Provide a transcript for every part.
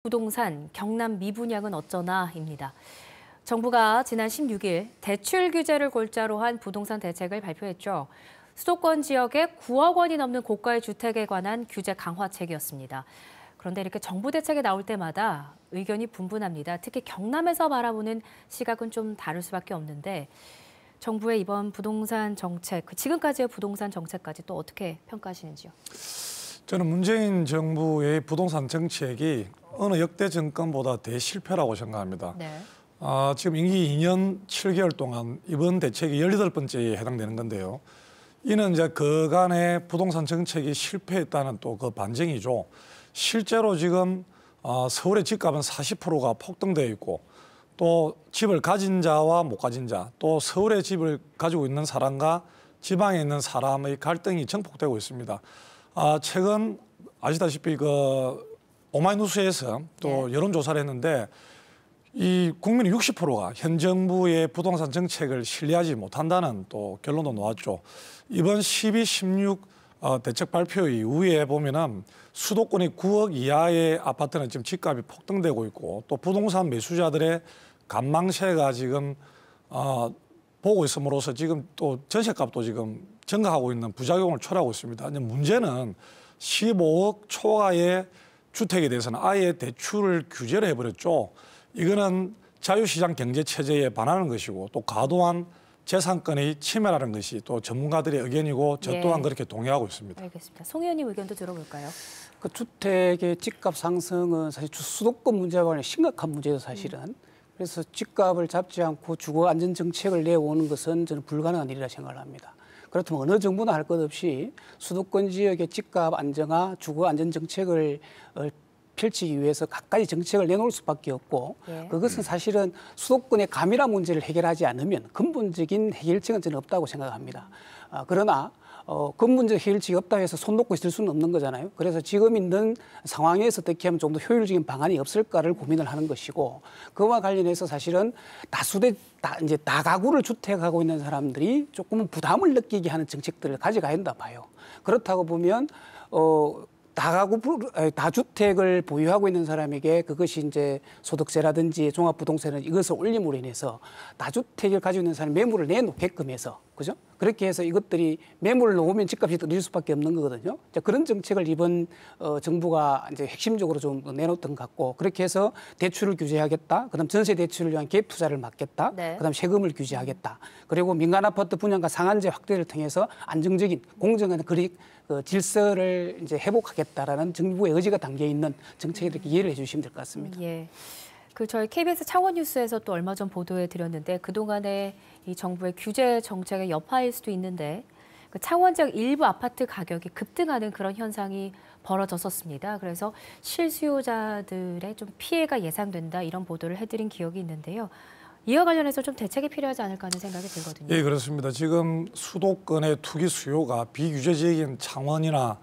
부동산 경남 미분양은 어쩌나입니다. 정부가 지난 16일 대출 규제를 골자로 한 부동산 대책을 발표했죠. 수도권 지역에 9억 원이 넘는 고가의 주택에 관한 규제 강화책이었습니다. 그런데 이렇게 정부 대책이 나올 때마다 의견이 분분합니다. 특히 경남에서 바라보는 시각은 좀 다를 수밖에 없는데 정부의 이번 부동산 정책, 지금까지의 부동산 정책까지 또 어떻게 평가하시는지요? 저는 문재인 정부의 부동산 정책이 어느 역대 정권보다 대실패라고 생각합니다. 네. 지금 임기 2년 7개월 동안 이번 대책이 18번째에 해당되는 건데요. 이는 이제 그간의 부동산 정책이 실패했다는 또 그 반증이죠. 실제로 지금 서울의 집값은 40%가 폭등되어 있고 또 집을 가진 자와 못 가진 자, 또 서울의 집을 가지고 있는 사람과 지방에 있는 사람의 갈등이 증폭되고 있습니다. 최근 아시다시피 그 오마이뉴스에서 또 여론조사를 했는데 이 국민의 60%가 현 정부의 부동산 정책을 신뢰하지 못한다는 또 결론도 나왔죠. 이번 12, 16 대책 발표 이후에 보면은 수도권의 9억 이하의 아파트는 지금 집값이 폭등되고 있고 또 부동산 매수자들의 간망세가 지금 보고 있음으로써 지금 또 전세값도 지금 증가하고 있는 부작용을 초래하고 있습니다. 문제는 15억 초과의 주택에 대해서는 아예 대출을 규제를 해버렸죠. 이거는 자유시장 경제체제에 반하는 것이고 또 과도한 재산권의 침해라는 것이 또 전문가들의 의견이고 저 또한 그렇게 동의하고 있습니다. 알겠습니다. 송 의원님 의견도 들어볼까요? 그 주택의 집값 상승은 사실 수도권 문제와 관련 심각한 문제예요, 사실은. 그래서 집값을 잡지 않고 주거 안전 정책을 내오는 것은 저는 불가능한 일이라 생각을 합니다. 그렇다면 어느 정부나 할 것 없이 수도권 지역의 집값 안정화, 주거 안전 정책을 펼치기 위해서 갖가지 정책을 내놓을 수밖에 없고 그것은 사실은 수도권의 가밀화 문제를 해결하지 않으면 근본적인 해결책은 저는 없다고 생각합니다. 그러나 근본적 해결책이 없다고 해서 손 놓고 있을 수는 없는 거잖아요. 그래서 지금 있는 상황에서 어떻게 하면 좀 더 효율적인 방안이 없을까를 고민을 하는 것이고 그와 관련해서 사실은 이제 다가구를 주택하고 있는 사람들이 조금은 부담을 느끼게 하는 정책들을 가져가야 한다 봐요. 그렇다고 보면 다주택을 보유하고 있는 사람에게 그것이 이제 소득세라든지 종합부동산은 이것을 올림으로 인해서 다주택을 가지고 있는 사람이 매물을 내놓게끔 해서 그죠? 그렇게 해서 이것들이 매물을 놓으면 집값이 떨어질 수밖에 없는 거거든요. 그런 정책을 이번 정부가 이제 핵심적으로 좀 내놓던 것 같고 그렇게 해서 대출을 규제하겠다. 그다음 전세 대출을 위한 갭 투자를 막겠다. 그다음 세금을 규제하겠다. 그리고 민간 아파트 분양과 상한제 확대를 통해서 안정적인 공정한 질서를 이제 회복하겠다라는 정부의 의지가 담겨 있는 정책에 이렇게 이해를 해주시면 될 것 같습니다. 예. 저희 KBS 창원 뉴스에서 또 얼마 전 보도해 드렸는데 그동안의 이 정부의 규제 정책의 여파일 수도 있는데 창원 지역 일부 아파트 가격이 급등하는 그런 현상이 벌어졌었습니다. 그래서 실수요자들의 좀 피해가 예상된다 이런 보도를 해드린 기억이 있는데요. 이와 관련해서 좀 대책이 필요하지 않을까 하는 생각이 들거든요. 예, 그렇습니다. 지금 수도권의 투기 수요가 비규제 지역인 창원이나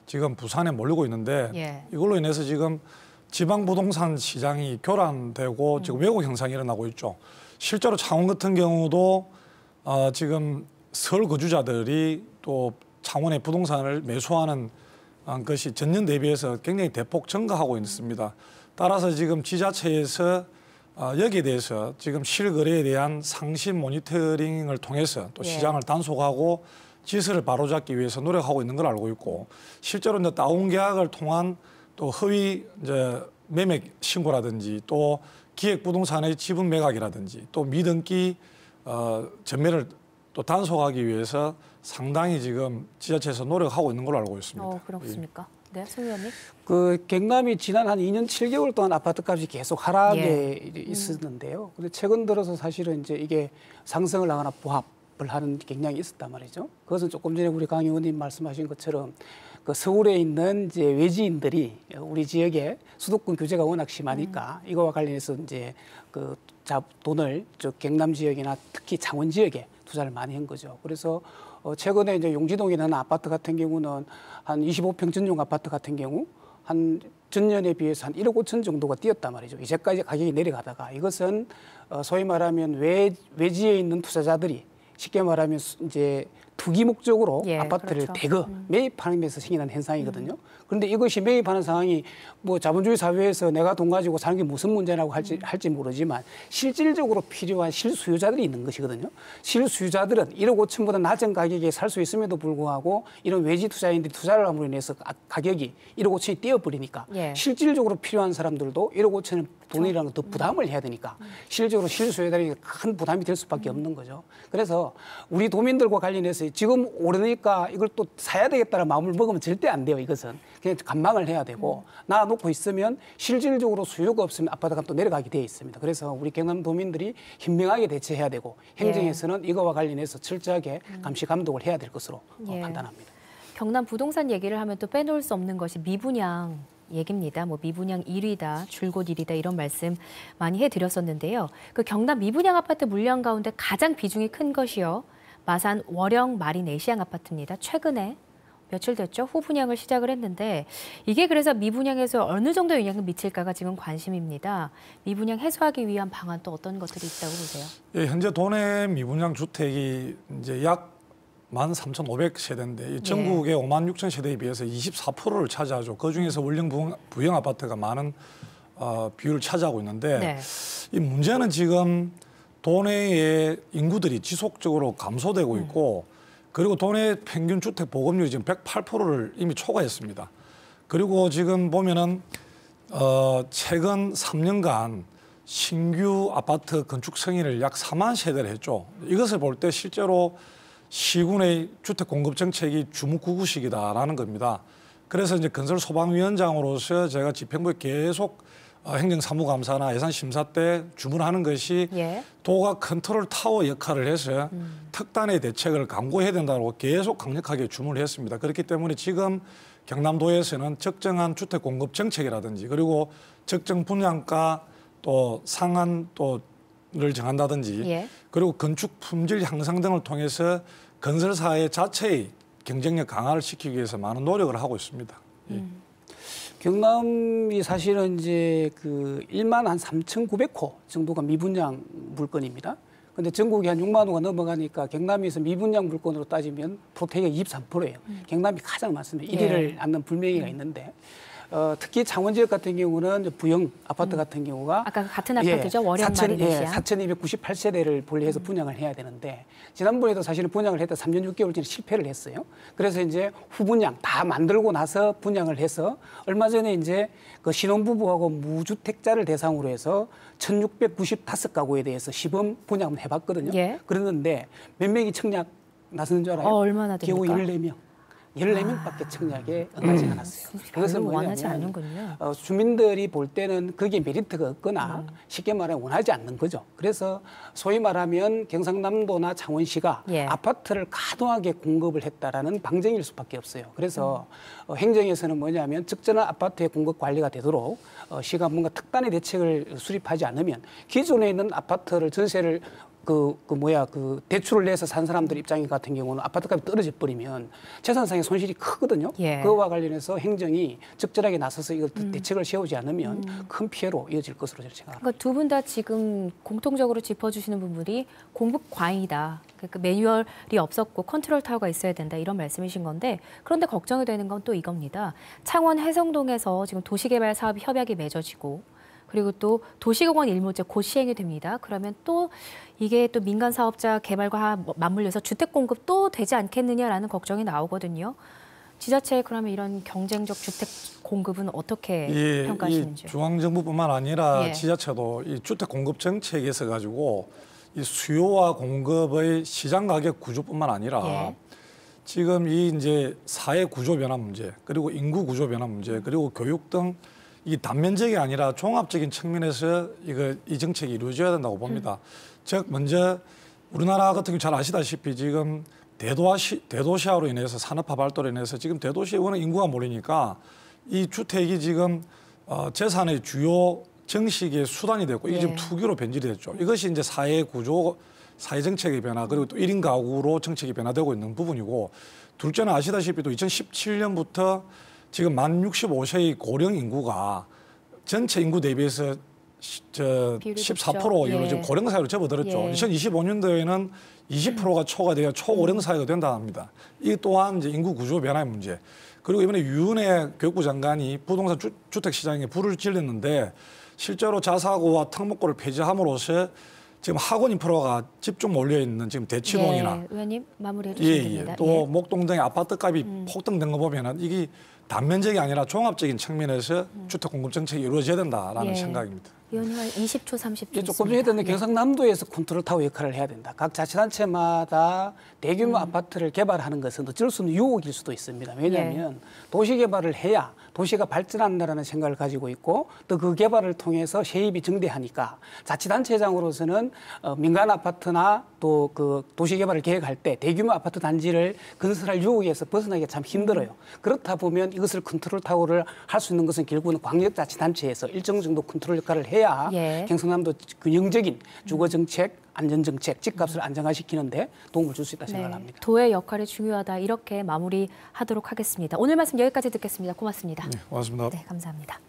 지금 부산에 몰리고 있는데 이걸로 인해서 지금 지방 부동산 시장이 교란되고 지금 왜곡 현상이 일어나고 있죠. 실제로 창원 같은 경우도 지금 서울 거주자들이 또 창원의 부동산을 매수하는 것이 전년 대비해서 굉장히 대폭 증가하고 있습니다. 따라서 지금 지자체에서 여기에 대해서 지금 실거래에 대한 상시 모니터링을 통해서 또 시장을 단속하고 질서를 바로잡기 위해서 노력하고 있는 걸 알고 있고 실제로 이제 다운 계약을 통한 또 허위 이제 매매 신고라든지 또 기획 부동산의 지분 매각이라든지 또 미등기 전매를 또 단속하기 위해서 상당히 지금 지자체에서 노력하고 있는 걸로 알고 있습니다. 그렇습니까? 네, 송 의원님. 경남이 지난 한 2년 7개월 동안 아파트값이 계속 하락에 있었는데요. 근데 최근 들어서 사실은 이제 이게 상승을 하거나 부합을 하는 경향이 있었단 말이죠. 그것은 조금 전에 우리 강 의원님 말씀하신 것처럼 서울에 있는 이제 외지인들이 우리 지역에 수도권 규제가 워낙 심하니까 이거와 관련해서 이제 돈을 경남 지역이나 특히 창원 지역에 투자를 많이 한 거죠. 그래서 최근에 이제 용지동에 있는 아파트 같은 경우는 한 25평 전용 아파트 같은 경우 한 전년에 비해서 한 1억 5천 정도가 뛰었단 말이죠. 이제까지 가격이 내려가다가 이것은 소위 말하면 외지에 있는 투자자들이 쉽게 말하면 이제 투기 목적으로 예, 아파트를 그렇죠. 대거 매입하면서 생기는 현상이거든요. 그런데 이것이 매입하는 상황이 뭐 자본주의 사회에서 내가 돈 가지고 사는 게 무슨 문제라고 할지 모르지만 실질적으로 필요한 실수요자들이 있는 것이거든요. 실수요자들은 1억 5천보다 낮은 가격에 살 수 있음에도 불구하고 이런 외지 투자인들이 투자를 함으로 인해서 가격이 1억 5천이 뛰어버리니까 예. 실질적으로 필요한 사람들도 1억 5천을 돈이라는 더 부담을 해야 되니까 실질적으로 실수요자들이 큰 부담이 될 수밖에 없는 거죠. 그래서 우리 도민들과 관련해서 지금 오르니까 이걸 또 사야 되겠다는 마음을 먹으면 절대 안 돼요. 이것은 그냥 관망을 해야 되고 놔놓고 있으면 실질적으로 수요가 없으면 아파트가 또 내려가게 되어 있습니다. 그래서 우리 경남 도민들이 현명하게 대처해야 되고 행정에서는 이거와 관련해서 철저하게 감시 감독을 해야 될 것으로 예. 판단합니다. 경남 부동산 얘기를 하면 또 빼놓을 수 없는 것이 미분양 얘기입니다. 뭐 미분양 1위다, 줄곧 1위다 이런 말씀 많이 해드렸었는데요. 그 경남 미분양 아파트 물량 가운데 가장 비중이 큰 것이요. 마산 월영 마린 에시앙 아파트입니다. 최근에 며칠 됐죠? 후분양을 시작을 했는데 이게 그래서 미분양에서 어느 정도 영향을 미칠까가 지금 관심입니다. 미분양 해소하기 위한 방안 또 어떤 것들이 있다고 보세요? 예, 현재 도내 미분양 주택이 이제 약 13,500세대인데 전국의 56,000 세대에 비해서 24%를 차지하죠. 그중에서 원령 부영 아파트가 많은 비율을 차지하고 있는데 네. 이 문제는 지금 도내의 인구들이 지속적으로 감소되고 있고 그리고 도내 평균 주택 보급률이 지금 108%를 이미 초과했습니다. 그리고 지금 보면은 최근 3년간 신규 아파트 건축 승인을 약 4만 세대를 했죠. 이것을 볼 때 실제로 시군의 주택 공급 정책이 주무구구식이다라는 겁니다. 그래서 이제 건설소방위원장으로서 제가 집행부에 계속 행정사무감사나 예산심사 때 주문하는 것이 예. 도가 컨트롤 타워 역할을 해서 특단의 대책을 강구해야 된다고 계속 강력하게 주문을 했습니다. 그렇기 때문에 지금 경남도에서는 적정한 주택 공급 정책이라든지 그리고 적정 분양가 또 상한 또를 정한다든지 예. 그리고 건축 품질 향상 등을 통해서 건설사의 자체의 경쟁력 강화를 시키기 위해서 많은 노력을 하고 있습니다. 예. 경남이 사실은 이제 그 1만 한 3,900호 정도가 미분양 물건입니다. 근데 전국이 한 6만 호가 넘어가니까 경남에서 미분양 물건으로 따지면 프로테이가 23%예요. 경남이 가장 많습니다. 1위를 안는 불명예가 있는데 특히 창원 지역 같은 경우는 부영 아파트 같은 경우가 아까 같은 아파트죠? 월영 마린 에시앙. 4,298세대를 분리해서 분양을 해야 되는데 지난번에도 사실은 분양을 했다 3년 6개월 전에 실패를 했어요. 그래서 이제 후분양 다 만들고 나서 분양을 해서 얼마 전에 이제 그 신혼부부하고 무주택자를 대상으로 해서 1,695가구에 대해서 시범 분양을 해봤거든요. 예. 그랬는데 몇 명이 청약 나서는 줄 알아요? 얼마나 됩니까? 겨우 14명. 14명밖에 청약에 응하지 않았어요. 그것은 별로 원하지 뭐냐면 않는군요. 주민들이 볼 때는 거기에 메리트가 없거나 쉽게 말하면 원하지 않는 거죠. 그래서 소위 말하면 경상남도나 창원시가 예. 아파트를 과도하게 공급을 했다라는 방증일 수밖에 없어요. 그래서 행정에서는 뭐냐면 적절한 아파트의 공급 관리가 되도록 시가 뭔가 특단의 대책을 수립하지 않으면 기존에 있는 아파트를 전세를 대출을 내서 산 사람들 입장 같은 경우는 아파트값이 떨어져 버리면 재산상의 손실이 크거든요. 예. 그거와 관련해서 행정이 적절하게 나서서 이걸 대책을 세우지 않으면 큰 피해로 이어질 것으로 저는 생각합니다. 그러니까 두 분 다 지금 공통적으로 짚어주시는 부분이 공급 과잉이다. 그러니까 매뉴얼이 없었고 컨트롤 타워가 있어야 된다. 이런 말씀이신 건데 그런데 걱정이 되는 건 또 이겁니다. 창원 해성동에서 지금 도시개발 사업 협약이 맺어지고 그리고 또 도시공원 일몰제 곧 시행이 됩니다. 그러면 또 이게 또 민간 사업자 개발과 맞물려서 주택 공급 또 되지 않겠느냐라는 걱정이 나오거든요. 지자체 그러면 이런 경쟁적 주택 공급은 어떻게 평가하시는지요? 이 중앙정부뿐만 아니라 예. 지자체도 이 주택 공급 정책에 있어 가지고 이 수요와 공급의 시장 가격 구조뿐만 아니라 예. 지금 이 이제 사회 구조 변화 문제 그리고 인구 구조 변화 문제 그리고 교육 등 이 단면적이 아니라 종합적인 측면에서 이 정책이 이루어져야 된다고 봅니다. 즉 먼저 우리나라 같은 경우 잘 아시다시피 지금 대도시화로 인해서 산업화 발달로 인해서 지금 대도시에 워낙 인구가 몰리니까 이 주택이 지금 재산의 주요 정식의 수단이 됐고 이게 지금 투기로 변질이 됐죠. 이것이 이제 사회 구조, 사회 정책의 변화 그리고 또 1인 가구로 정책이 변화되고 있는 부분이고 둘째는 아시다시피 또 2017년부터 지금 만 65세의 고령 인구가 전체 인구 대비해서 비율이 14%로 높죠. 지금 예. 고령 사회로 접어들었죠. 예. 2025년도에는 20%가 초과되어 초고령 사회가 된다 합니다. 이 또한 이제 인구 구조 변화의 문제. 그리고 이번에 유은혜 교육부 장관이 부동산 주택 시장에 불을 질렀는데 실제로 자사고와 특목고를 폐지함으로써 지금 학원 인프라가 집중 몰려 있는 지금 대치동이나 예, 의원님 마무리해 주시면 됩니다. 또 목동 등의 아파트 값이 폭등된 거 보면은 이게 단면적이 아니라 종합적인 측면에서 주택 공급 정책이 이루어져야 된다라는 예. 생각입니다. 의원님 한 20초 30초 이제 조금 전에 했는데 경상남도에서 컨트롤 타워 역할을 해야 된다. 각 자치단체마다 대규모 아파트를 개발하는 것은 어쩔 수 없는 유혹일 수도 있습니다. 왜냐하면 도시 개발을 해야 도시가 발전한다라는 생각을 가지고 있고 또 그 개발을 통해서 세입이 증대하니까 자치단체장으로서는 민간 아파트나 또 그 도시 개발을 계획할 때 대규모 아파트 단지를 건설할 유혹에서 벗어나기가 참 힘들어요. 그렇다 보면 이것을 컨트롤 타워를 할 수 있는 것은 결국은 광역자치단체에서 일정 정도 컨트롤 역할을 해야 예. 경상남도 균형적인 주거정책, 안전정책, 집값을 안정화시키는데 도움을 줄 수 있다 생각을 합니다. 도의 역할이 중요하다 이렇게 마무리하도록 하겠습니다. 오늘 말씀 여기까지 듣겠습니다. 고맙습니다. 네, 고맙습니다. 네, 감사합니다.